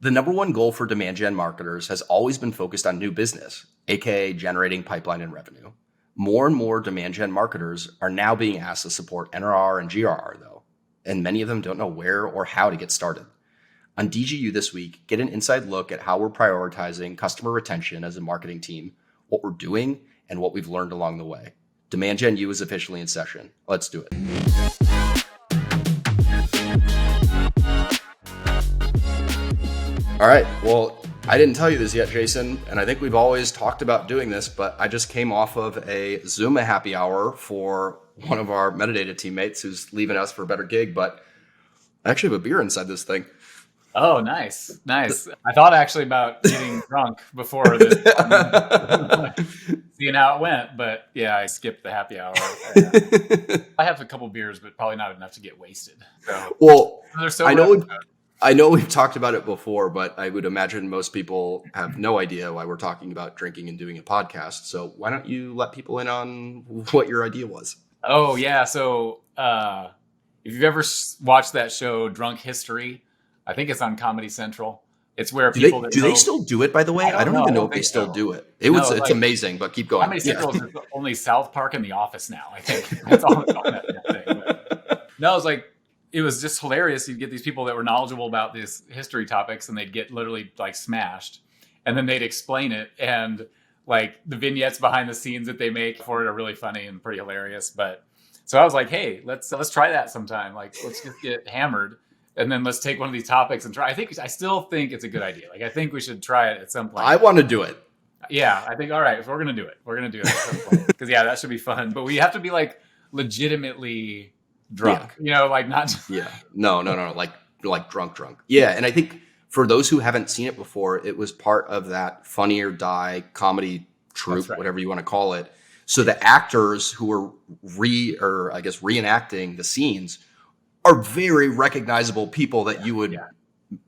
The number one goal for demand gen marketers has always been focused on new business, aka generating pipeline and revenue. More and more demand gen marketers are now being asked to support NRR and GRR, though, and many of them don't know where or how to get started. On DGU this week, get an inside look at how we're prioritizing customer retention as a marketing team, what we're doing, and what we've learned along the way. Demand Gen U is officially in session. Let's do it. All right. Well, I didn't tell you this yet, Jason, and I think we've always talked about doing this, but I just came off of a Zoom happy hour for one of our metadata teammates who's leaving us for a better gig, but I actually have a beer inside this thing. Oh, nice. I thought actually about getting drunk before this, seeing how it went, but yeah, I skipped the happy hour. I have a couple beers, but probably not enough to get wasted. So, well, I know we've talked about it before, but I would imagine most people have no idea why we're talking about drinking and doing a podcast. So why don't you let people in on what your idea was? Oh, yeah. So if you've ever watched that show, Drunk History, I think it's on Comedy Central. It's where people do they still do it, by the way? I don't even know if they still do it. It's amazing, but keep going. Comedy Central is only South Park and The Office now, I think. That's all it's on that thing. But, no, it was just hilarious. You'd get these people that were knowledgeable about these history topics and they'd get literally like smashed. And then they'd explain it. And like the vignettes behind the scenes that they make for it are really funny and pretty hilarious. But so I was like, hey, let's try that sometime. Like, let's just get hammered. And then let's take one of these topics and try. I still think it's a good idea. Like, I think we should try it at some point. I want to do it. Yeah, I think, all right, if we're going to do it. We're going to do it at some point. Because, yeah, that should be fun. But we have to be, like, legitimately drunk. Yeah. You know, like not... Yeah. No. Like drunk. Yeah, and I think for those who haven't seen it before, it was part of that Funny or Die comedy troupe, whatever you want to call it. So the actors who were reenacting the scenes are very recognizable people that you would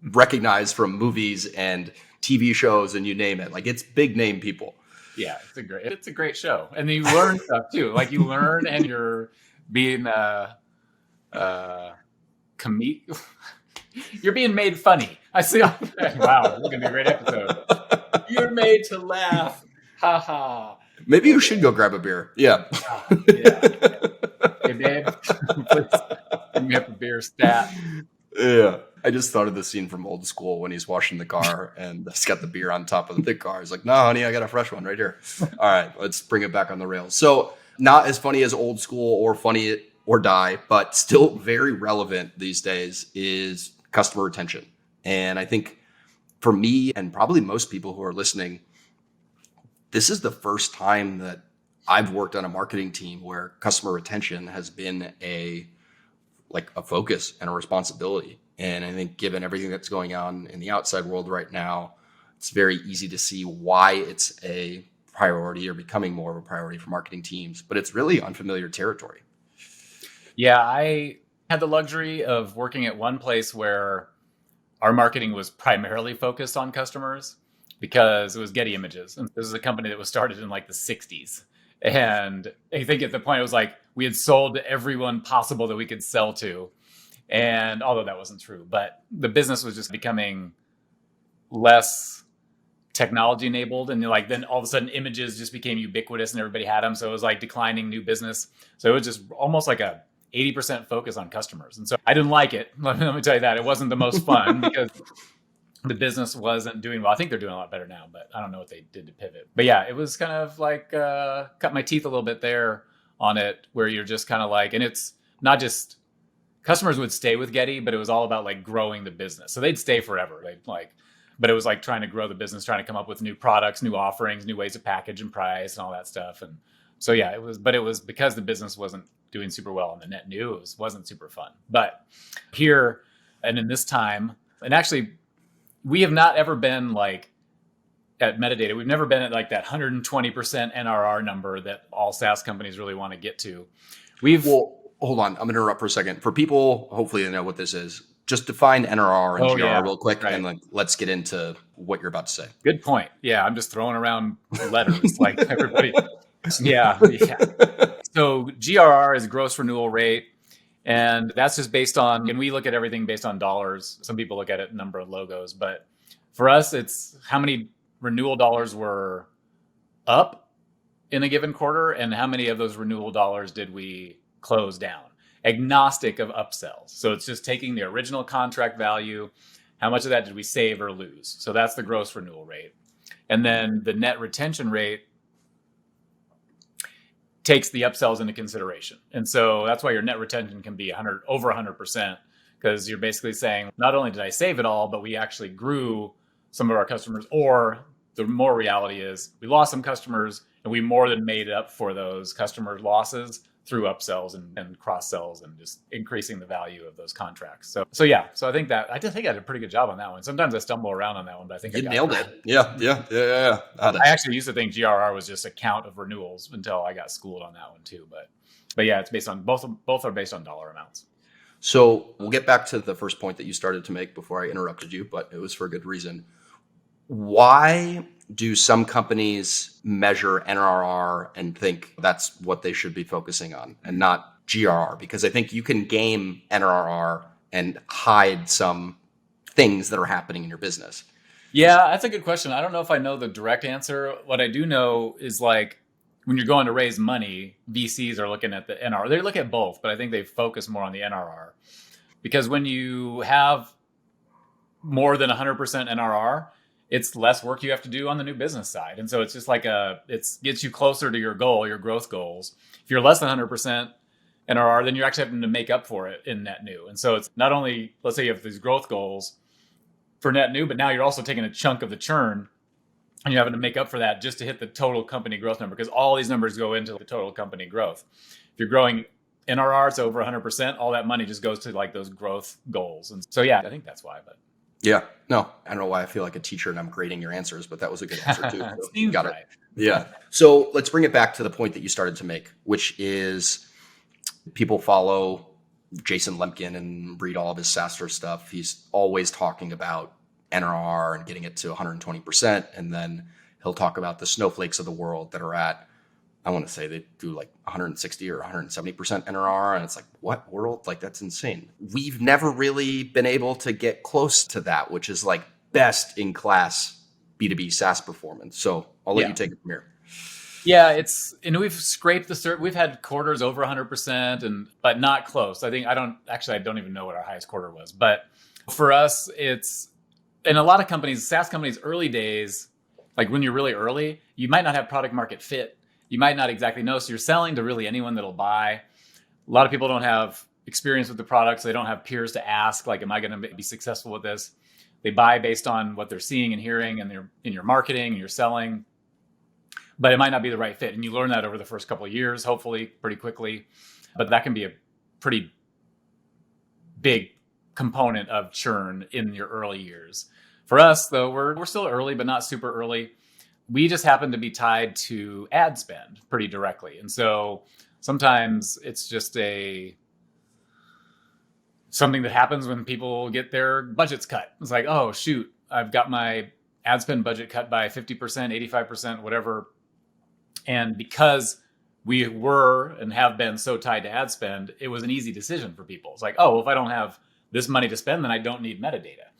recognize from movies and TV shows and you name it. Like, it's big name people. Yeah, it's a great show. And then you learn stuff too. Like, you learn and you're being you're being made funny. I see. Wow, this is gonna be a great episode. You're made to laugh. Ha ha. Maybe you should go grab a beer. Yeah. Yeah. Hey, babe, please give me up a beer stat. Yeah. I just thought of the scene from Old School when he's washing the car and he's got the beer on top of the car. He's like, no, honey, I got a fresh one right here. All right, let's bring it back on the rails. So not as funny as Old School or Funny or Die, but still very relevant these days is customer retention. And I think for me and probably most people who are listening, this is the first time that I've worked on a marketing team where customer retention has been a focus and a responsibility. And I think given everything that's going on in the outside world right now, it's very easy to see why it's a priority or becoming more of a priority for marketing teams, but it's really unfamiliar territory. Yeah, I had the luxury of working at one place where our marketing was primarily focused on customers because it was Getty Images. And this is a company that was started in like the 60s. And I think at the point it was like we had sold to everyone possible that we could sell to. And although that wasn't true, but the business was just becoming less technology enabled. And like then all of a sudden images just became ubiquitous and everybody had them. So it was like declining new business. So it was just almost like a 80% focus on customers. And so I didn't like it. Let me tell you that. It wasn't the most fun because the business wasn't doing well. I think they're doing a lot better now, but I don't know what they did to pivot. But yeah, it was kind of like cut my teeth a little bit there on it, where you're just kind of like, and it's not just customers would stay with Getty, but it was all about like growing the business. So they'd stay forever. But it was like trying to grow the business, trying to come up with new products, new offerings, new ways to package and price and all that stuff. And so, yeah, it was because the business wasn't doing super well on the net new, it wasn't super fun. But here and in this time, and actually we have not ever been like at Metadata, we've never been at like that 120% NRR number that all SaaS companies really want to get to. Well, hold on, I'm going to interrupt for a second. For people, hopefully they know what this is. Just define NRR and GRR real quick, right. And let's get into what you're about to say. Good point. Yeah, I'm just throwing around letters like everybody. Yeah. So GRR is gross renewal rate. And that's just based on, and we look at everything based on dollars. Some people look at it number of logos, but for us, it's how many renewal dollars were up in a given quarter and how many of those renewal dollars did we close down, agnostic of upsells. So it's just taking the original contract value, how much of that did we save or lose? So that's the gross renewal rate. And then the net retention rate takes the upsells into consideration. And so that's why your net retention can be over 100%, because you're basically saying, not only did I save it all, but we actually grew some of our customers, or the more reality is we lost some customers and we more than made up for those customer losses through upsells and cross sells and just increasing the value of those contracts. So yeah, so I think I did think I did a pretty good job on that one. Sometimes I stumble around on that one, but I think You I got nailed it. Yeah. I actually used to think GRR was just a count of renewals until I got schooled on that one too. But yeah, it's based on both are based on dollar amounts. So we'll get back to the first point that you started to make before I interrupted you, but it was for a good reason. Why do some companies measure NRR and think that's what they should be focusing on and not GRR? Because I think you can game NRR and hide some things that are happening in your business. Yeah, that's a good question. I don't know if I know the direct answer. What I do know is, like, when you're going to raise money, VCs are looking at the NRR. They look at both, but I think they focus more on the NRR. Because when you have more than 100% NRR, it's less work you have to do on the new business side. And so it's just like it gets you closer to your goal, your growth goals. If you're less than 100% NRR, then you're actually having to make up for it in net new. And so it's not only, let's say you have these growth goals for net new, but now you're also taking a chunk of the churn and you're having to make up for that just to hit the total company growth number, because all these numbers go into the total company growth. If you're growing NRR, it's over 100%, all that money just goes to like those growth goals. And so, yeah, I think that's why. But yeah, no, I don't know why I feel like a teacher and I'm grading your answers, but that was a good answer too. So you got right. it. Yeah. So let's bring it back to the point that you started to make, which is people follow Jason Lemkin and read all of his SaaStr stuff. He's always talking about NRR and getting it to 120%. And then he'll talk about the snowflakes of the world that are at, I want to say they do like 160 or 170% NRR. And it's like, what world? Like, that's insane. We've never really been able to get close to that, which is like best in class B2B SaaS performance. So I'll let you take it from here. Yeah, we've scraped we've had quarters over 100%, but not close. I don't even know what our highest quarter was. But for us, it's, in a lot of companies, SaaS companies, early days, like when you're really early, you might not have product market fit. You might not exactly know. So you're selling to really anyone that'll buy. A lot of people don't have experience with the product, so they don't have peers to ask, like, am I going to be successful with this? They buy based on what they're seeing and hearing, and they're in your marketing and your selling. But it might not be the right fit. And you learn that over the first couple of years, hopefully pretty quickly. But that can be a pretty big component of churn in your early years. For us, though, we're still early, but not super early. We just happen to be tied to ad spend pretty directly. And so sometimes it's just something that happens when people get their budgets cut. It's like, oh, shoot, I've got my ad spend budget cut by 50%, 85%, whatever. And because we were and have been so tied to ad spend, it was an easy decision for people. It's like, oh, well, if I don't have this money to spend, then I don't need metadata.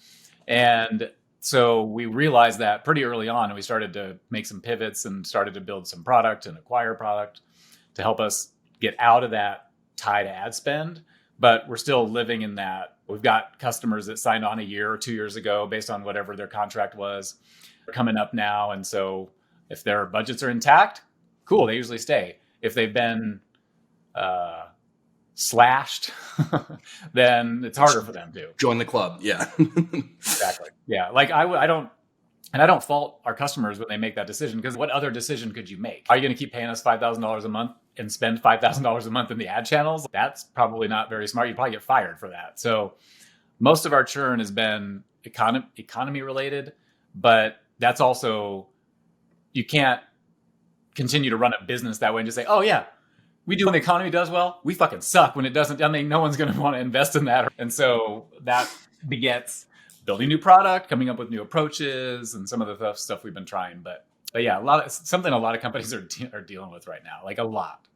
And so we realized that pretty early on, and we started to make some pivots and started to build some product and acquire product to help us get out of that tie to ad spend. But we're still living in that. We've got customers that signed on a year or 2 years ago based on whatever their contract was. They're coming up now. And so if their budgets are intact, cool, they usually stay. If they've been slashed, then it's harder for them to join the club. Yeah. Exactly. Yeah. Like I don't fault our customers when they make that decision, because what other decision could you make? Are you going to keep paying us $5,000 a month and spend $5,000 a month in the ad channels? That's probably not very smart. You probably get fired for that. So most of our churn has been economy related, but that's also, you can't continue to run a business that way and just say, oh yeah, we do when the economy does well. We fucking suck when it doesn't. I mean, no one's going to want to invest in that. And so that begets building new product, coming up with new approaches, and some of the stuff we've been trying. But yeah, something a lot of companies are dealing with right now, like a lot.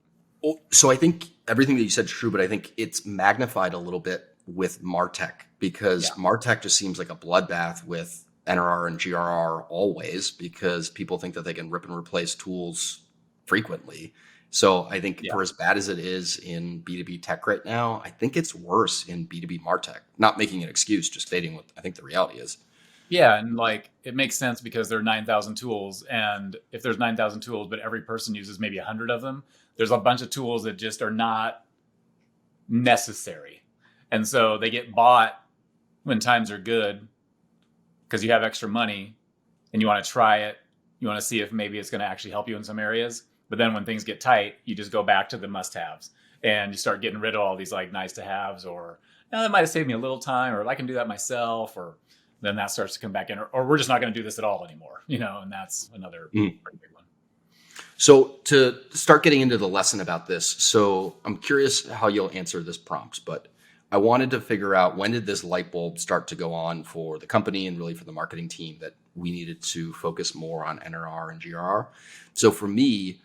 So I think everything that you said is true, but I think it's magnified a little bit with MarTech because MarTech just seems like a bloodbath with NRR and GRR always because people think that they can rip and replace tools frequently. So I think for as bad as it is in B2B tech right now, I think it's worse in B2B MarTech. Not making an excuse, just stating what I think the reality is. Yeah, and like it makes sense because there are 9,000 tools, and if there's 9,000 tools, but every person uses maybe 100 of them, there's a bunch of tools that just are not necessary, and so they get bought when times are good because you have extra money and you want to try it, you want to see if maybe it's going to actually help you in some areas. But then when things get tight, you just go back to the must-haves and you start getting rid of all these like nice-to-haves, or that might have saved me a little time, or I can do that myself, or then that starts to come back in, or we're just not going to do this at all anymore, and that's another pretty big one. So to start getting into the lesson about this, so I'm curious how you'll answer this prompt, but I wanted to figure out when did this light bulb start to go on for the company and really for the marketing team that we needed to focus more on NRR and GRR. So for me,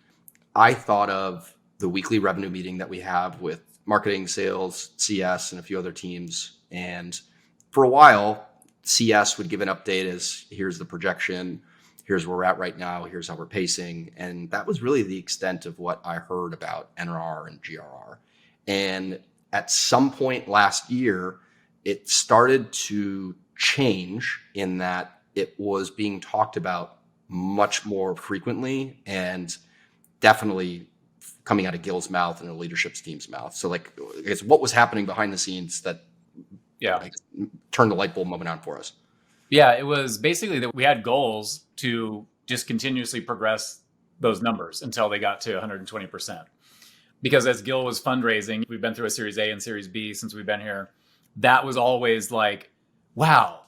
I thought of the weekly revenue meeting that we have with marketing, sales, CS, and a few other teams. And for a while, CS would give an update as here's the projection, here's where we're at right now, here's how we're pacing. And that was really the extent of what I heard about NRR and GRR. And at some point last year, it started to change in that it was being talked about much more frequently and definitely coming out of Gil's mouth and the leadership team's mouth. So like, I guess what was happening behind the scenes that turned the light bulb moment on for us? Yeah, it was basically that we had goals to just continuously progress those numbers until they got to 120%. Because as Gil was fundraising, we've been through a Series A and Series B since we've been here. That was always like, wow,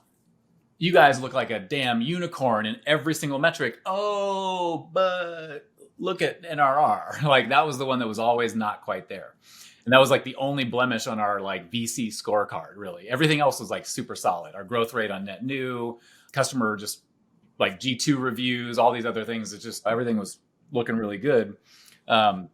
you guys look like a damn unicorn in every single metric. Oh, but look at NRR. Like that was the one that was always not quite there. And that was like the only blemish on our like VC scorecard, really. Everything else was like super solid. Our growth rate on net new, customer just like G2 reviews, all these other things. It's just everything was looking really good. And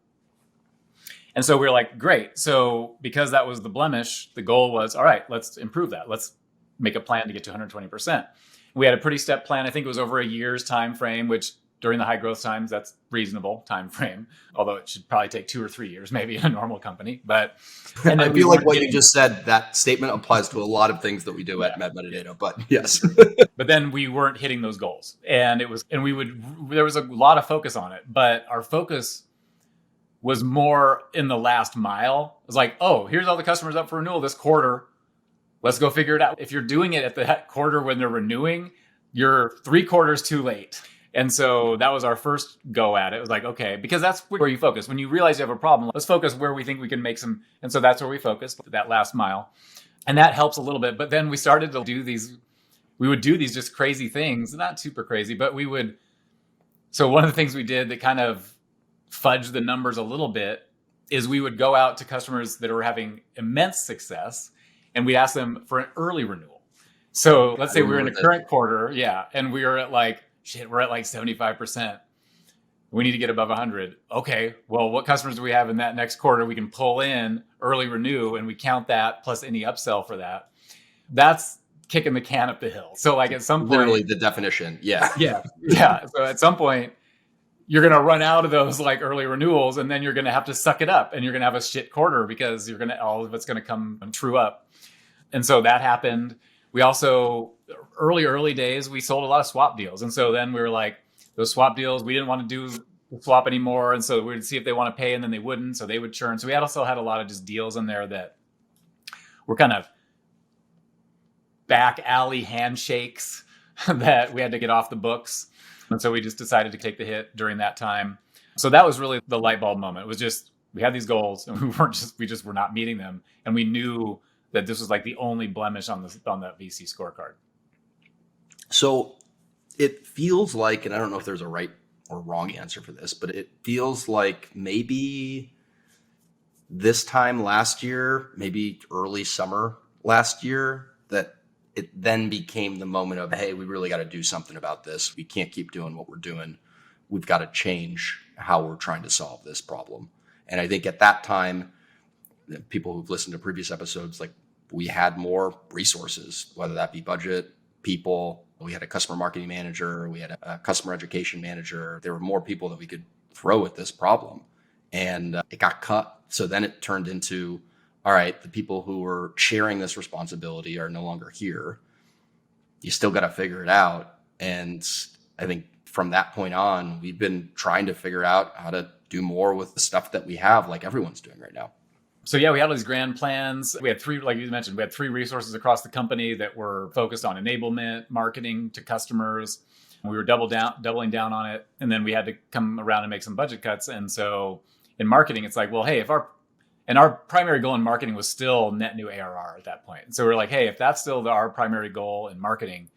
so we were like, great. So because that was the blemish, the goal was, all right, let's improve that. Let's make a plan to get to 120%. We had a pretty step plan. I think it was over a year's time frame, which during the high growth times, that's reasonable time frame, although it should probably take 2 or 3 years, maybe in a normal company. But and I feel like what you just said, that statement applies to a lot of things that we do at Metadata, but yes. But then we weren't hitting those goals. And there was a lot of focus on it, but our focus was more in the last mile. It was like, oh, here's all the customers up for renewal this quarter. Let's go figure it out. If you're doing it at the quarter when they're renewing, you're 3 quarters too late. And so that was our first go at it. It was like, okay, because that's where you focus. When you realize you have a problem, let's focus where we think we can make some. And so that's where we focused, that last mile. And that helps a little bit. But then we started to do these, we would do these just crazy things, not super crazy, but we would. So one of the things we did that kind of fudged the numbers a little bit is we would go out to customers that were having immense success and we'd ask them for an early renewal. So let's say we were in the current quarter, and we were at like, shit, we're at like 75%. We need to get above 100. Okay, well, what customers do we have in that next quarter we can pull in early renew, and we count that plus any upsell for that. That's kicking the can up the hill. So like at some point, literally the definition. Yeah. So at some point, you're going to run out of those like early renewals, and then you're going to have to suck it up, and you're going to have a shit quarter because all of it's going to come true up. And so that happened. We also, early days, we sold a lot of swap deals. And so then we were like, those swap deals, we didn't want to do the swap anymore. And so we would see if they want to pay, and then they wouldn't. So they would churn. So we also had a lot of just deals in there that were kind of back alley handshakes that we had to get off the books. And so we just decided to take the hit during that time. So that was really the light bulb moment. It was just, we had these goals and we just were not meeting them. And we knew that this was like the only blemish on that VC scorecard. So it feels like, and I don't know if there's a right or wrong answer for this, but it feels like maybe this time last year, maybe early summer last year, that it then became the moment of, hey, we really got to do something about this. We can't keep doing what we're doing. We've got to change how we're trying to solve this problem. And I think at that time, people who've listened to previous episodes, like we had more resources, whether that be budget, people, we had a customer marketing manager, we had a customer education manager. There were more people that we could throw at this problem, and it got cut. So then it turned into, all right, the people who were sharing this responsibility are no longer here. You still got to figure it out. And I think from that point on, we've been trying to figure out how to do more with the stuff that we have, like everyone's doing right now. So yeah, we had all these grand plans. We had three, like you mentioned, we had three resources across the company that were focused on enablement, marketing to customers. We were doubling down on it. And then we had to come around and make some budget cuts. And so in marketing, it's like, well, hey, our primary goal in marketing was still net new ARR at that point. And so we're like, hey, if that's still our primary goal in marketing,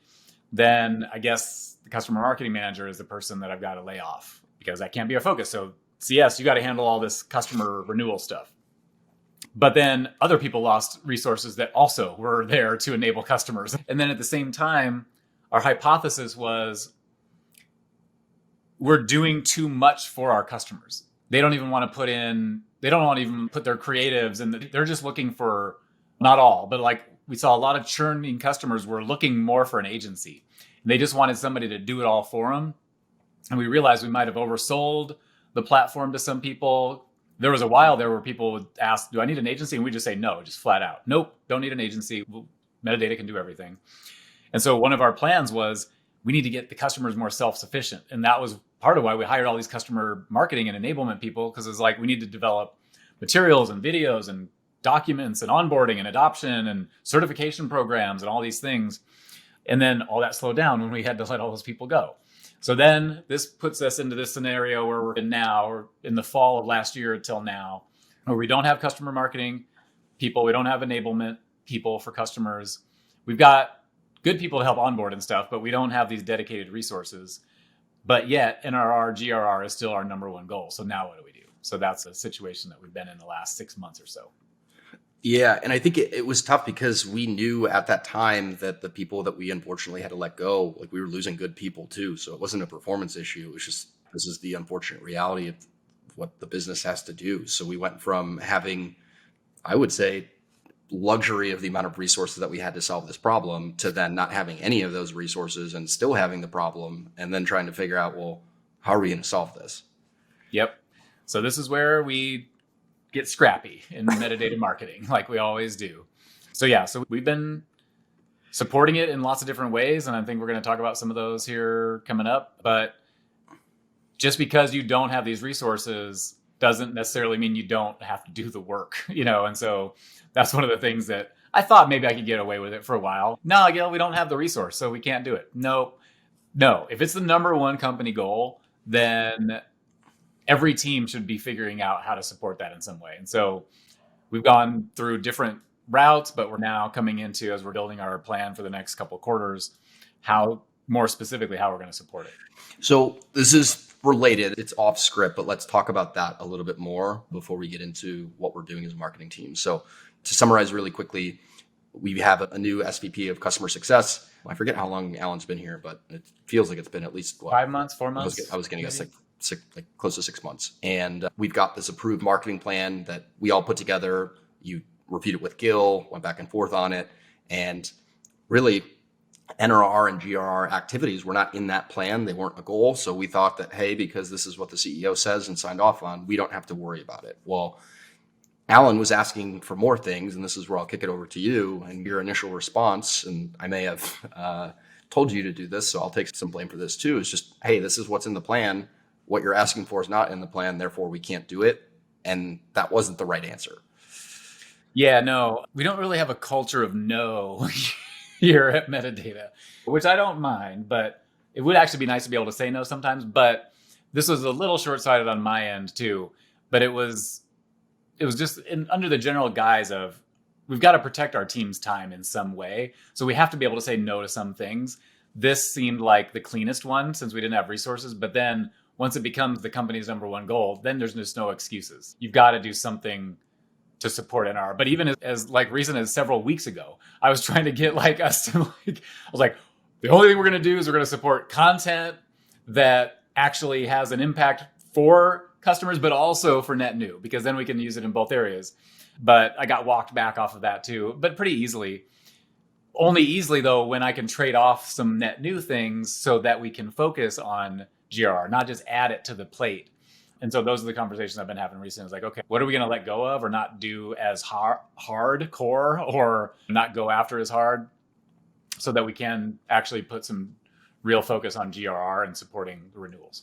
then I guess the customer marketing manager is the person that I've got to lay off, because that can't be our focus. So CS, you got to handle all this customer renewal stuff. But then other people lost resources that also were there to enable customers. And then at the same time, our hypothesis was we're doing too much for our customers. They don't even want to put their creatives, and they're just looking for, not all, but like we saw a lot of churning customers were looking more for an agency. And they just wanted somebody to do it all for them. And we realized we might have oversold the platform to some people. There was a while there where people would ask, do I need an agency? And we just say, no, just flat out. Nope, don't need an agency. Metadata can do everything. And so one of our plans was we need to get the customers more self-sufficient. And that was part of why we hired all these customer marketing and enablement people, because it's like we need to develop materials and videos and documents and onboarding and adoption and certification programs and all these things. And then all that slowed down when we had to let all those people go. So then this puts us into this scenario where we're in now, or in the fall of last year until now, where we don't have customer marketing people. We don't have enablement people for customers. We've got good people to help onboard and stuff, but we don't have these dedicated resources. But yet NRR, GRR is still our number one goal. So now what do we do? So that's a situation that we've been in the last 6 months or so. Yeah. And I think it was tough because we knew at that time that the people that we unfortunately had to let go, like we were losing good people too. So it wasn't a performance issue. It was just, this is the unfortunate reality of what the business has to do. So we went from having, I would say, luxury of the amount of resources that we had to solve this problem to then not having any of those resources and still having the problem, and then trying to figure out, well, how are we going to solve this? Yep. So this is where we get scrappy in metadata marketing, like we always do. So yeah, so we've been supporting it in lots of different ways, and I think we're going to talk about some of those here coming up. But just because you don't have these resources doesn't necessarily mean you don't have to do the work, And so that's one of the things that I thought maybe I could get away with it for a while. No, we don't have the resource, so we can't do it. No. If it's the number one company goal, then every team should be figuring out how to support that in some way. And so we've gone through different routes, but we're now coming into, as we're building our plan for the next couple of quarters, how more specifically how we're going to support it. So this is related. It's off script, but let's talk about that a little bit more before we get into what we're doing as a marketing team. So to summarize really quickly, we have a new SVP of customer success. I forget how long Alan's been here, but it feels like it's been at least 5 months, 4 months. I was getting like close to 6 months. And we've got this approved marketing plan that we all put together. You reviewed it with Gil, went back and forth on it. And really, NRR and GRR activities were not in that plan. They weren't a goal. So we thought that, hey, because this is what the CEO says and signed off on, we don't have to worry about it. Well, Alan was asking for more things, and this is where I'll kick it over to you and your initial response. And I may have told you to do this, so I'll take some blame for this too. It's just, hey, this is what's in the plan. What you're asking for is not in the plan, therefore we can't do it. And that wasn't the right answer. Yeah, no, we don't really have a culture of no here at Metadata, which I don't mind, but it would actually be nice to be able to say no sometimes. But this was a little short-sighted on my end too. But it was just under the general guise of we've got to protect our team's time in some way. So we have to be able to say no to some things. This seemed like the cleanest one since we didn't have resources. But then once it becomes the company's number one goal, then there's just no excuses. You've got to do something to support NR. But even as like recent as several weeks ago, I was trying to get like us to I was like, the only thing we're going to do is we're going to support content that actually has an impact for customers, but also for net new, because then we can use it in both areas. But I got walked back off of that too, but pretty easily. Only easily though when I can trade off some net new things so that we can focus on GRR, not just add it to the plate. And so those are the conversations I've been having recently. It's like, okay, what are we going to let go of or not do as hardcore or not go after as hard so that we can actually put some real focus on GRR and supporting the renewals.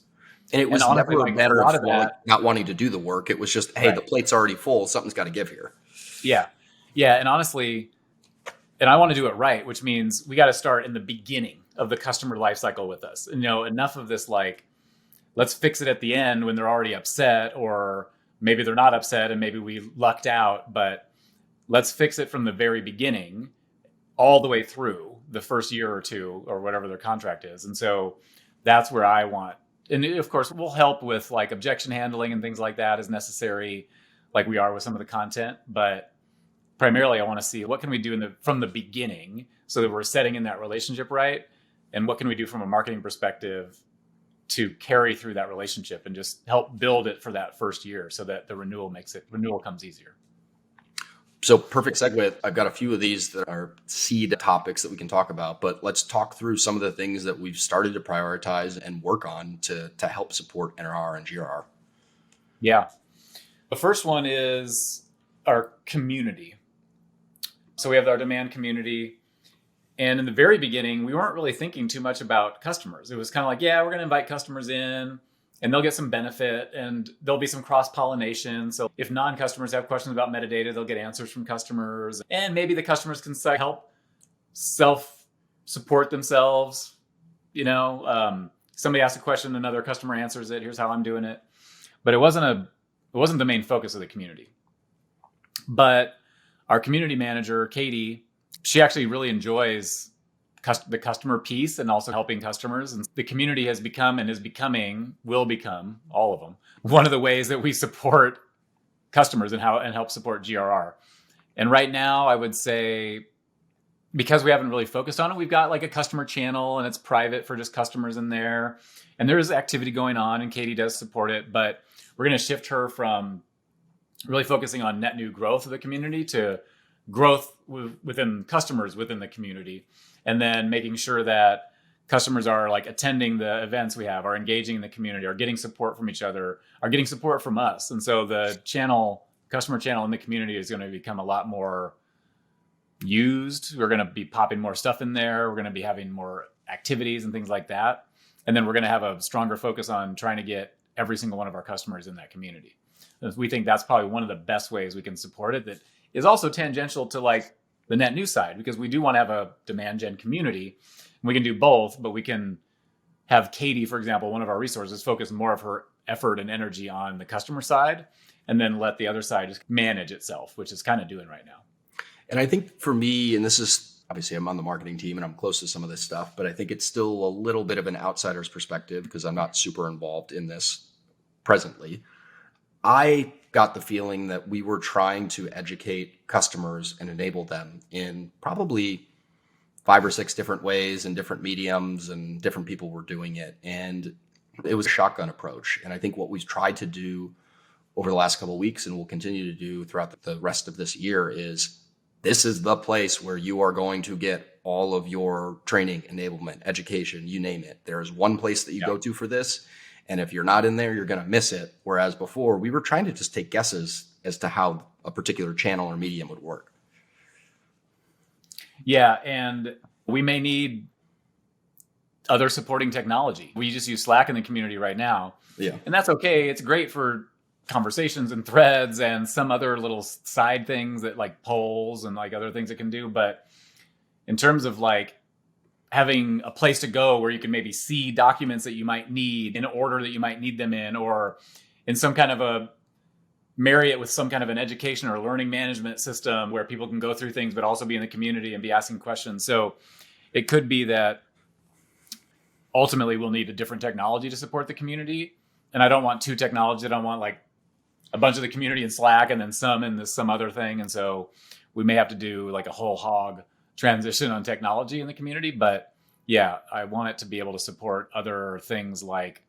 And it was honestly, never a matter lot of not wanting to do the work. It was just, hey, the plate's already full. Something's got to give here. Yeah. Yeah. And honestly, and I want to do it right, which means we got to start in the beginning of the customer lifecycle with us. And, enough of this, like, let's fix it at the end when they're already upset, or maybe they're not upset and maybe we lucked out, but let's fix it from the very beginning all the way through the first year or two or whatever their contract is. And so that's where I want, and of course we'll help with like objection handling and things like that as necessary, like we are with some of the content, but primarily I want to see what can we do from the beginning so that we're setting in that relationship right, and what can we do from a marketing perspective to carry through that relationship and just help build it for that first year so that the renewal comes easier. So perfect segue. I've got a few of these that are seed topics that we can talk about, but let's talk through some of the things that we've started to prioritize and work on to help support NRR and GRR. Yeah. The first one is our community. So we have our demand community. And in the very beginning, we weren't really thinking too much about customers. It was kind of like, yeah, we're going to invite customers in and they'll get some benefit and there'll be some cross-pollination. So if non-customers have questions about metadata, they'll get answers from customers. And maybe the customers can help self-support themselves. Somebody asks a question, another customer answers it. Here's how I'm doing it. But it wasn't the main focus of the community. But our community manager, Katie, she actually really enjoys the customer piece and also helping customers. And the community has become and will become, all of them, one of the ways that we support customers and help support GRR. And right now, I would say, because we haven't really focused on it, we've got like a customer channel and it's private for just customers in there. And there's activity going on and Katie does support it, but we're going to shift her from really focusing on net new growth of the community to growth within customers within the community, and then making sure that customers are like attending the events we have, are engaging in the community, are getting support from each other, are getting support from us. And so the customer channel in the community is going to become a lot more used. We're going to be popping more stuff in there. We're going to be having more activities and things like that. And then we're going to have a stronger focus on trying to get every single one of our customers in that community. We think that's probably one of the best ways we can support it, that is also tangential to like the net new side, because we do want to have a demand gen community. We can do both, but we can have Katie, for example, one of our resources, focus more of her effort and energy on the customer side, and then let the other side just manage itself, which is kind of doing right now. And I think for me, and this is obviously I'm on the marketing team and I'm close to some of this stuff, but I think it's still a little bit of an outsider's perspective because I'm not super involved in this presently. I got the feeling that we were trying to educate customers and enable them in probably 5 or 6 different ways and different mediums, and different people were doing it. And it was a shotgun approach. And I think what we've tried to do over the last couple of weeks and will continue to do throughout the rest of this year is, this is the place where you are going to get all of your training, enablement, education, you name it. There is one place that you go to for this. And if you're not in there, you're going to miss it. Whereas before, we were trying to just take guesses as to how a particular channel or medium would work. Yeah, and we may need other supporting technology. We just use Slack in the community right now. Yeah. And that's okay. It's great for conversations and threads and some other little side things that like polls and like other things it can do. But in terms of like having a place to go where you can maybe see documents that you might need in order that you might need them in, or in some kind of marry it with some kind of an education or learning management system where people can go through things, but also be in the community and be asking questions. So it could be that ultimately we'll need a different technology to support the community. And I don't want 2 technologies. I don't want like a bunch of the community in Slack and then some in some other thing. And so we may have to do like a whole hog transition on technology in the community. But yeah, I want it to be able to support other things like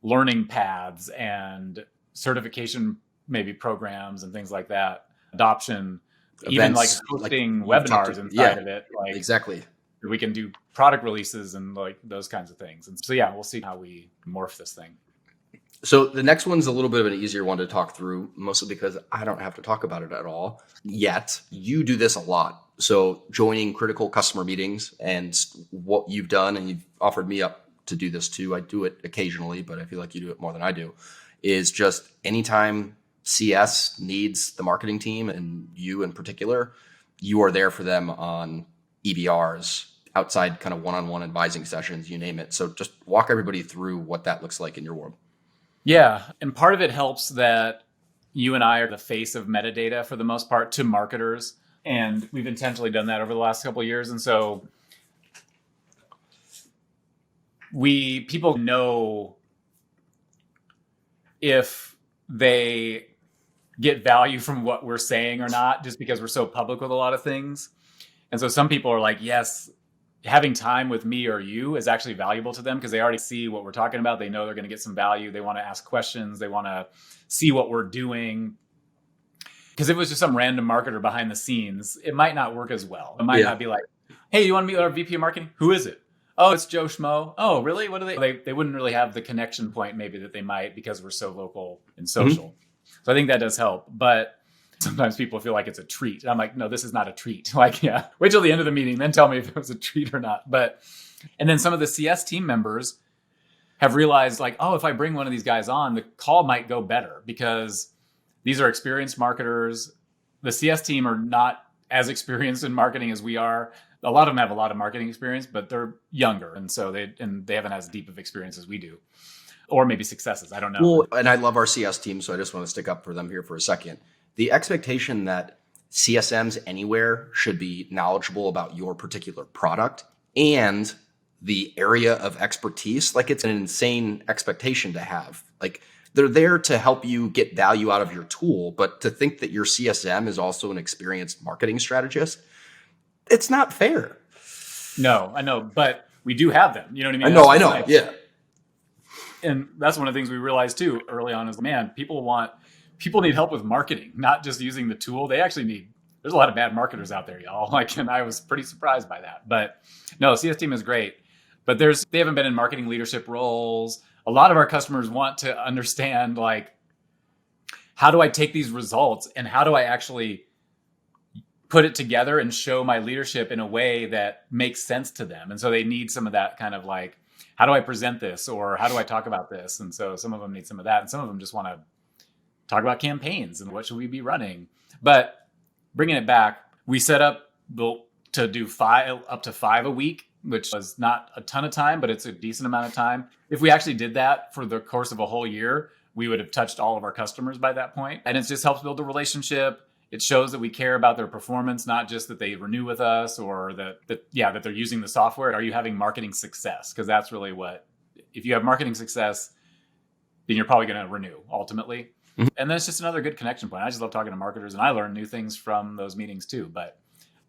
learning paths and certification, maybe programs and things like that, adoption, even like Events, hosting you've talked webinars to- inside of it. Like exactly. we can do product releases and like those kinds of things. And so, yeah, we'll see how we morph this thing. So the next one's a little bit of an easier one to talk through, mostly because I don't have to talk about it at all yet. You do this a lot. So joining critical customer meetings and what you've done, and you've offered me up to do this too. I do it occasionally, but I feel like you do it more than I do, is just anytime CS needs the marketing team and you in particular, you are there for them on EBRs, outside kind of one-on-one advising sessions, you name it. So just walk everybody through what that looks like in your world. Yeah. And part of it helps that you and I are the face of metadata for the most part to marketers. And we've intentionally done that over the last couple of years. And so people know if they get value from what we're saying or not, just because we're so public with a lot of things. And so some people are like, yes, having time with me or you is actually valuable to them because they already see what we're talking about. They know they're going to get some value. They want to ask questions. They want to see what we're doing. Because if it was just some random marketer behind the scenes, it might not work as well. It might not be like, hey, you want to meet with our VP of marketing? Who is it? Oh, it's Joe Schmo. Oh, really? What do they wouldn't really have the connection point maybe that they might because we're so vocal and social. Mm-hmm. So I think that does help. But sometimes people feel like it's a treat. And I'm like, no, this is not a treat. Like, yeah, wait till the end of the meeting, then tell me if it was a treat or not. And then some of the CS team members have realized like, oh, if I bring one of these guys on, the call might go better because these are experienced marketers. The CS team are not as experienced in marketing as we are. A lot of them have a lot of marketing experience, but they're younger. And so they haven't as deep of experience as we do. Or maybe successes. I don't know. Well, and I love our CS team, so I just want to stick up for them here for a second. The expectation that CSMs anywhere should be knowledgeable about your particular product and the area of expertise, like it's an insane expectation to have. Like they're there to help you get value out of your tool, but to think that your CSM is also an experienced marketing strategist, it's not fair. No, I know, but we do have them. You know what I mean? I know. Yeah. And that's one of the things we realized too early on is, man, people need help with marketing, not just using the tool. There's a lot of bad marketers out there, y'all. And I was pretty surprised by that. But no, CS team is great, but they haven't been in marketing leadership roles. A lot of our customers want to understand, like, how do I take these results and how do I actually put it together and show my leadership in a way that makes sense to them? And so they need some of that kind of like, how do I present this or how do I talk about this? And so some of them need some of that. And some of them just want to talk about campaigns and what should we be running. But bringing it back, we set up to do up to 5 a week, which was not a ton of time, but it's a decent amount of time. If we actually did that for the course of a whole year, we would have touched all of our customers by that point. And it just helps build a relationship. It shows that we care about their performance, not just that they renew with us or that they're using the software. Are you having marketing success? Because that's really if you have marketing success, then you're probably going to renew ultimately. Mm-hmm. And then it's just another good connection point. I just love talking to marketers and I learn new things from those meetings too. But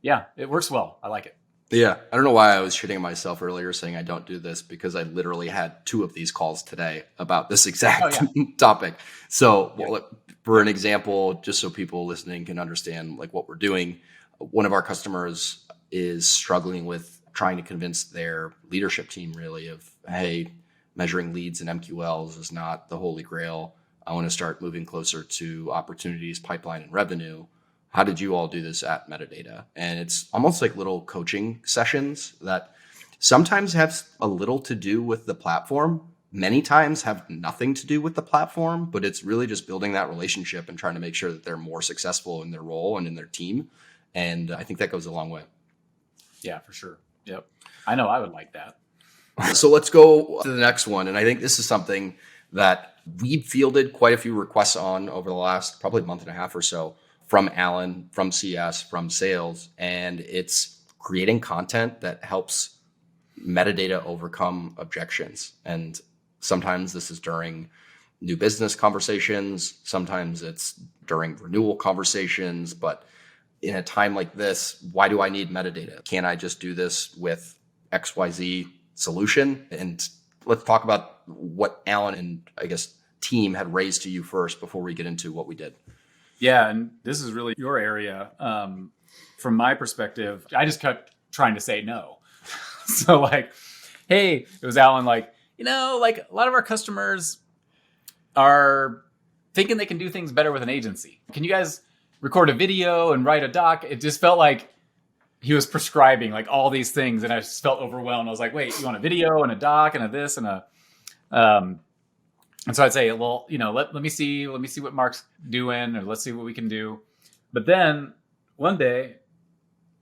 yeah, it works well. I like it. Yeah. I don't know why I was shitting myself earlier saying I don't do this because I literally had 2 of these calls today about this exact topic. So for an example, just so people listening can understand like what we're doing, one of our customers is struggling with trying to convince their leadership team really of, hey, measuring leads and MQLs is not the holy grail. I want to start moving closer to opportunities, pipeline, and revenue. How did you all do this at Metadata? And it's almost like little coaching sessions that sometimes have a little to do with the platform, many times have nothing to do with the platform, but it's really just building that relationship and trying to make sure that they're more successful in their role and in their team. And I think that goes a long way. Yeah, for sure. Yep. I know I would like that. So let's go to the next one. And I think this is something that we've fielded quite a few requests on over the last probably month and a half or so from Alan, from CS, from sales. And it's creating content that helps metadata overcome objections. And sometimes this is during new business conversations. Sometimes it's during renewal conversations. But in a time like this, why do I need metadata? Can't I just do this with XYZ solution? And let's talk about what Alan and I guess team had raised to you first before we get into what we did. Yeah, and this is really your area. From my perspective, I just kept trying to say no. So like, hey, it was Alan, like, like a lot of our customers are thinking they can do things better with an agency. Can you guys record a video and write a doc? It just felt like he was prescribing like all these things, and I just felt overwhelmed. I was like, wait, you want a video and a doc and a this and a and so I'd say, well, let me see what Mark's doing, or let's see what we can do. But then one day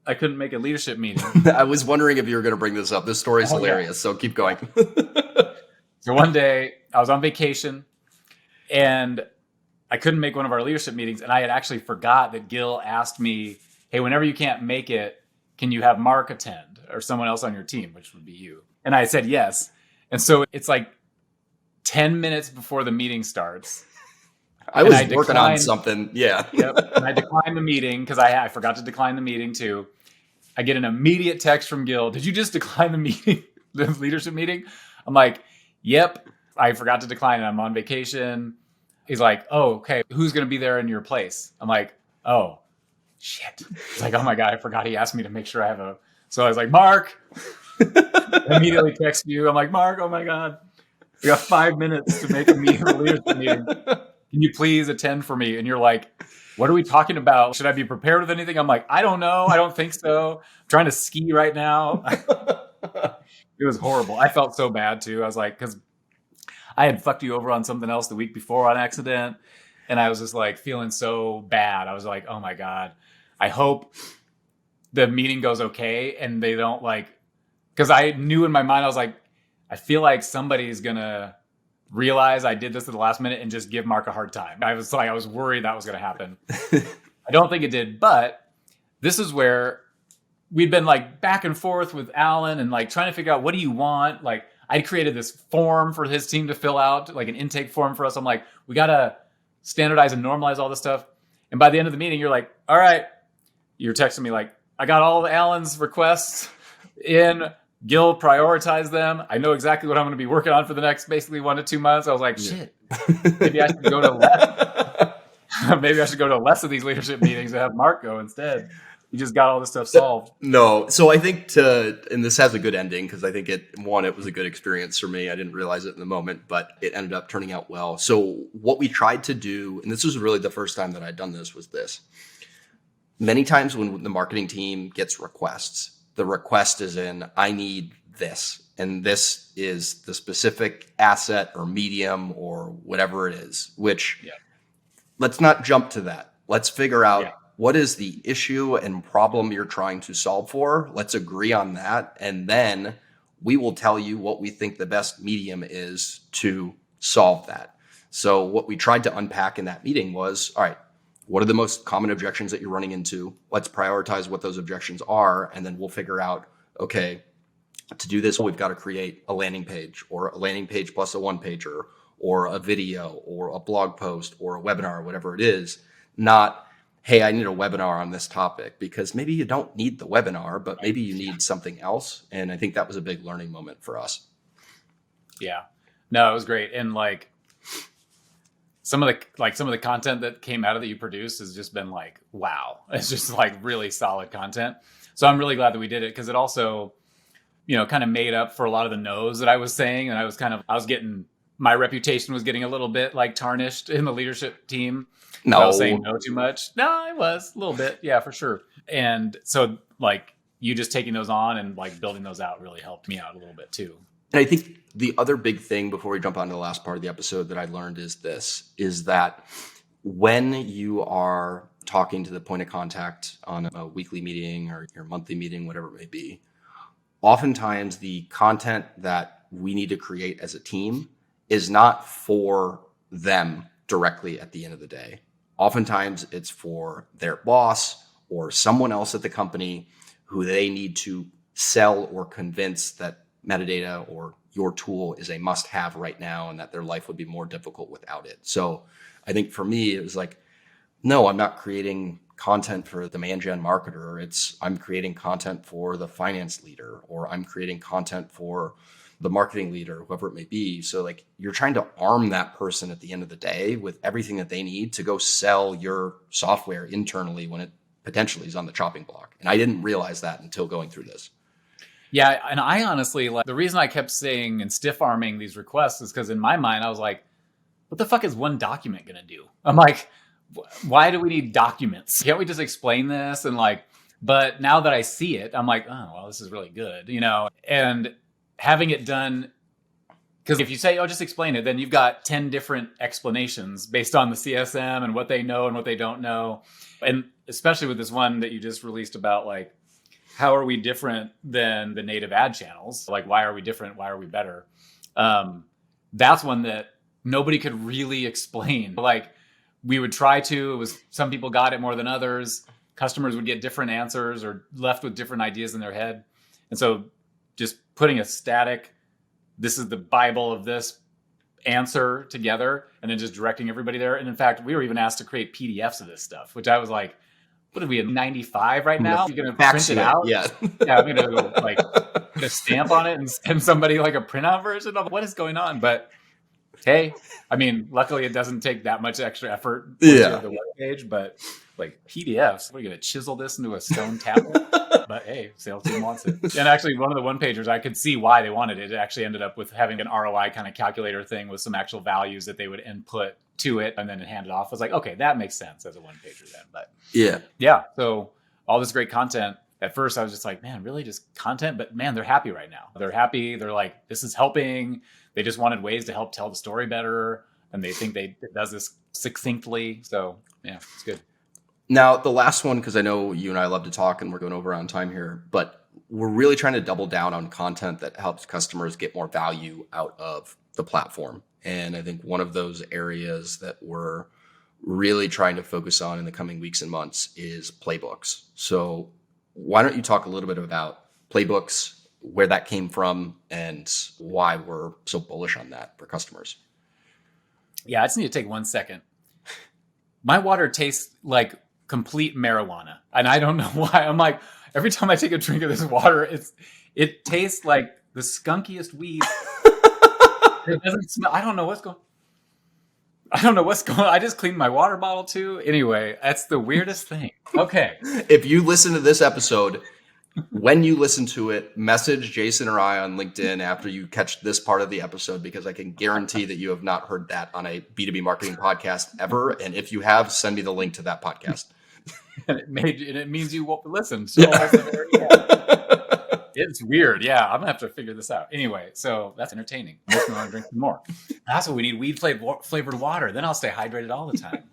I couldn't make a leadership meeting. I was wondering if you were going to bring this up. This story is hilarious. Yeah. So keep going. So one day I was on vacation and I couldn't make one of our leadership meetings. And I had actually forgot that Gil asked me, hey, whenever you can't make it, can you have Mark attend or someone else on your team, which would be you? And I said yes. And so it's like 10 minutes before the meeting starts. I was working on something. Yeah. Yep. And I declined the meeting because I forgot to decline the meeting too. I get an immediate text from Gil. Did you just decline the meeting, the leadership meeting? I'm like, yep, I forgot to decline it. I'm on vacation. He's like, oh, okay. Who's going to be there in your place? I'm like, oh, shit. He's like, oh my God, I forgot he asked me to make sure I have a. So I was like, Mark, I immediately text you. I'm like, Mark, oh my God. We got 5 minutes to make a leadership meeting. Can you please attend for me? And you're like, what are we talking about? Should I be prepared with anything? I'm like, I don't know. I don't think so. I'm trying to ski right now. It was horrible. I felt so bad too. I was like, because I had fucked you over on something else the week before on accident. And I was just like feeling so bad. I was like, oh my God, I hope the meeting goes okay. And they don't because I knew in my mind, I was like, I feel like somebody's going to realize I did this at the last minute and just give Mark a hard time. I was worried that was going to happen. I don't think it did, but this is where we'd been back and forth with Alan and trying to figure out, what do you want? I created this form for his team to fill out, an intake form for us. I'm like, we got to standardize and normalize all this stuff. And by the end of the meeting, you're like, all right, you're texting me I got all of Alan's requests in. Gil prioritized them. I know exactly what I'm going to be working on for the next basically 1 to 2 months. I was like, shit, maybe I should go to less. Maybe I should go to less of these leadership meetings and have Mark go instead. You just got all this stuff solved. No. So I think and this has a good ending because I think it was a good experience for me. I didn't realize it in the moment, but it ended up turning out well. So what we tried to do, and this was really the first time that I'd done this, was this. Many times when the marketing team gets requests, the request is I need this, and this is the specific asset or medium or whatever it is, which let's not jump to that. Let's figure out what is the issue and problem you're trying to solve for. Let's agree on that. And then we will tell you what we think the best medium is to solve that. So what we tried to unpack in that meeting was, all right, what are the most common objections that you're running into? Let's prioritize what those objections are. And then we'll figure out, okay, to do this, we've got to create a landing page or a landing page plus a one pager or a video or a blog post or a webinar, or whatever it is. Not, hey, I need a webinar on this topic, because maybe you don't need the webinar, but maybe you need something else. And I think that was a big learning moment for us. Yeah, no, it was great. And some of the content that came out of that you produced has just been wow. It's just really solid content. So I'm really glad that we did it, because it also, kind of made up for a lot of the no's that I was saying. And my reputation was getting a little bit tarnished in the leadership team. No. I was saying no too much. No, I was a little bit. Yeah, for sure. And so you just taking those on and building those out really helped me out a little bit too. And I think the other big thing before we jump on to the last part of the episode that I learned is that when you are talking to the point of contact on a weekly meeting or your monthly meeting, whatever it may be, oftentimes the content that we need to create as a team is not for them directly at the end of the day. Oftentimes it's for their boss or someone else at the company who they need to sell or convince that metadata or your tool is a must-have right now and that their life would be more difficult without it. So I think for me, it was no, I'm not creating content for the demand gen marketer. I'm creating content for the finance leader, or I'm creating content for the marketing leader, whoever it may be. So like you're trying to arm that person at the end of the day with everything that they need to go sell your software internally when it potentially is on the chopping block. And I didn't realize that until going through this. Yeah. And I honestly, like, the reason I kept saying and stiff arming these requests is because in my mind, I was like, what the fuck is one document going to do? I'm like, why do we need documents? Can't we just explain this? And like, but now that I see it, I'm like, oh, well, this is really good, you know, and having it done. Because if you say, oh, just explain it, then you've got 10 different explanations based on the CSM and what they know and what they don't know. And especially with this one that you just released about like, how are we different than the native ad channels? Like, why are we different? Why are we better? That's one that nobody could really explain. Like, we would try to, it was some people got it more than others. Customers would get different answers or left with different ideas in their head. And so just putting a static, this is the Bible of this answer together, and then just directing everybody there. And in fact, we were even asked to create PDFs of this stuff, which I was like, what are we at 95 right now? You're going to print it out? Yeah. Yeah, I'm going to like put a stamp on it and send somebody like a printout version of what is going on. But hey, I mean, luckily it doesn't take that much extra effort once you have the web page, but like PDFs, we're going to chisel this into a stone tablet. But hey, sales team wants it. And actually, one of the one pagers, I could see why they wanted it. It actually ended up with having an ROI kind of calculator thing with some actual values that they would input to it and then hand it off. I was like, okay, that makes sense as a one pager then. But yeah. So all this great content. At first, I was just like, man, really just content? But man, they're happy right now. They're happy. They're like, this is helping. They just wanted ways to help tell the story better. And they think it does this succinctly. So yeah, it's good. Now, the last one, because I know you and I love to talk and we're going over on time here, but we're really trying to double down on content that helps customers get more value out of the platform. And I think one of those areas that we're really trying to focus on in the coming weeks and months is playbooks. So why don't you talk a little bit about playbooks, where that came from, and why we're so bullish on that for customers? Yeah, I just need to take 1 second. My water tastes like complete marijuana, and I don't know why. I'm like, every time I take a drink of this water, it tastes like the skunkiest weed. It doesn't smell. I don't know what's going. I just cleaned my water bottle too. Anyway, that's the weirdest thing. Okay. If you listen to this episode, when you listen to it, message Jason or I on LinkedIn after you catch this part of the episode, because I can guarantee that you have not heard that on a B2B marketing podcast ever. And if you have, send me the link to that podcast. And it means you won't listen. So it's weird. Yeah, I'm gonna have to figure this out. Anyway, so that's entertaining. Makes me want to drink some more. That's what we need: weed flavored water. Then I'll stay hydrated all the time.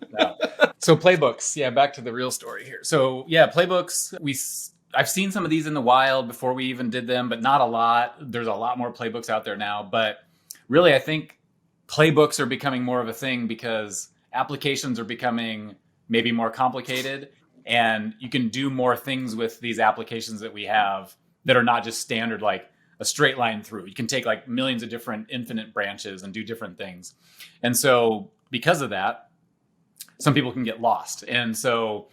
So playbooks. Yeah, back to the real story here. So yeah, playbooks. I've seen some of these in the wild before we even did them, but not a lot. There's a lot more playbooks out there now. But really, I think playbooks are becoming more of a thing because applications are becoming maybe more complicated, and you can do more things with these applications that we have that are not just standard, like a straight line through. You can take like millions of different infinite branches and do different things. And so because of that, some people can get lost. And so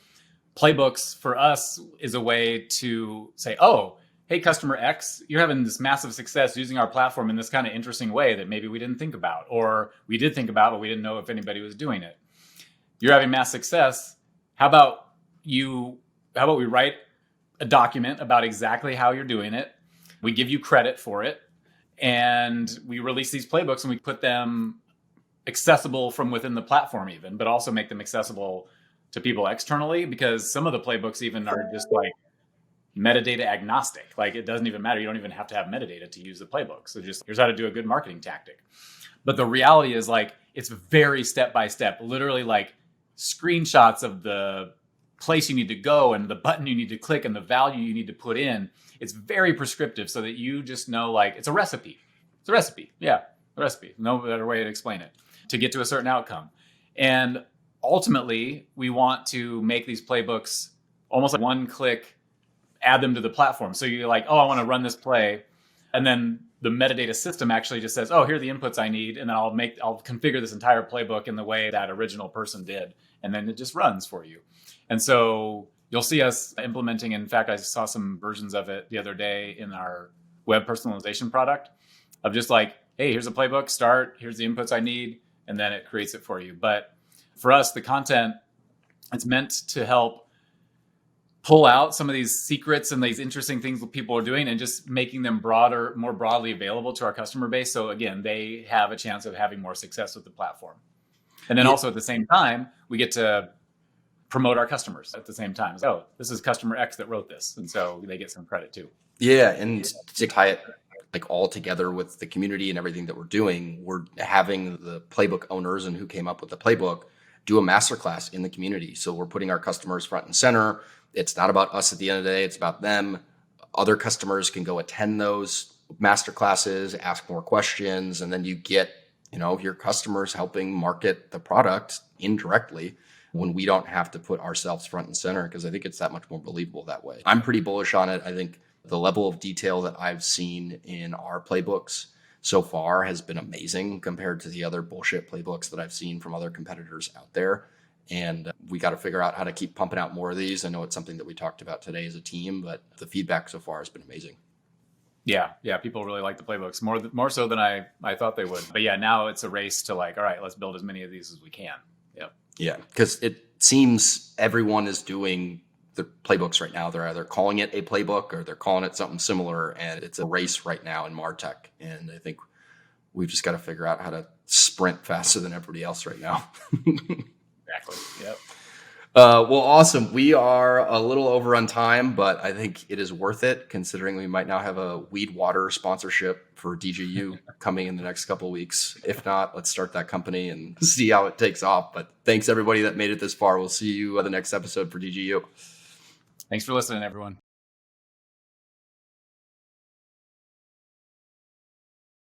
playbooks for us is a way to say, oh, hey, customer X, you're having this massive success using our platform in this kind of interesting way that maybe we didn't think about, or we did think about, but we didn't know if anybody was doing it. You're having mass success. How about we write a document about exactly how you're doing it? We give you credit for it, and we release these playbooks and we put them accessible from within the platform even, but also make them accessible to people externally, because some of the playbooks even are just like metadata agnostic. Like it doesn't even matter. You don't even have to have metadata to use the playbook. So just here's how to do a good marketing tactic. But the reality is like, it's very step-by-step, literally like screenshots of the place you need to go and the button you need to click and the value you need to put in. It's very prescriptive so that you just know, like, it's a recipe. It's a recipe. Yeah, a recipe. No better way to explain it, to get to a certain outcome. And ultimately, we want to make these playbooks almost like one click, add them to the platform. So you're like, oh, I want to run this play. And then the metadata system actually just says, oh, here are the inputs I need. And then I'll configure this entire playbook in the way that original person did. And then it just runs for you. And so you'll see us implementing. In fact, I saw some versions of it the other day in our web personalization product. of just like, hey, here's a playbook, start, here's the inputs I need, and then it creates it for you. But for us, the content, it's meant to help pull out some of these secrets and these interesting things that people are doing and just making them broader, more broadly available to our customer base. So again, they have a chance of having more success with the platform. And then also at the same time, we get to promote our customers at the same time. Oh, this is customer X that wrote this. And so they get some credit too. Yeah. And to tie it like all together with the community and everything that we're doing, we're having the playbook owners and who came up with the playbook do a masterclass in the community. So we're putting our customers front and center. It's not about us at the end of the day. It's about them. Other customers can go attend those masterclasses, ask more questions, and then you get, your customers helping market the product indirectly when we don't have to put ourselves front and center, because I think it's that much more believable that way. I'm pretty bullish on it. I think the level of detail that I've seen in our playbooks so far has been amazing compared to the other bullshit playbooks that I've seen from other competitors out there. And we got to figure out how to keep pumping out more of these. I know it's something that we talked about today as a team, but the feedback so far has been amazing. Yeah. People really like the playbooks more so than I thought they would. But yeah, now it's a race to like, all right, let's build as many of these as we can. Yep. Yeah, because it seems everyone is doing the playbooks right now. They're either calling it a playbook or they're calling it something similar, and it's a race right now in MarTech. And I think we've just got to figure out how to sprint faster than everybody else right now. Exactly. Yep. Well, awesome. We are a little over on time, but I think it is worth it considering we might now have a Weed Water sponsorship for DGU coming in the next couple of weeks. If not, let's start that company and see how it takes off. But thanks everybody that made it this far. We'll see you at the next episode for DGU. Thanks for listening, everyone.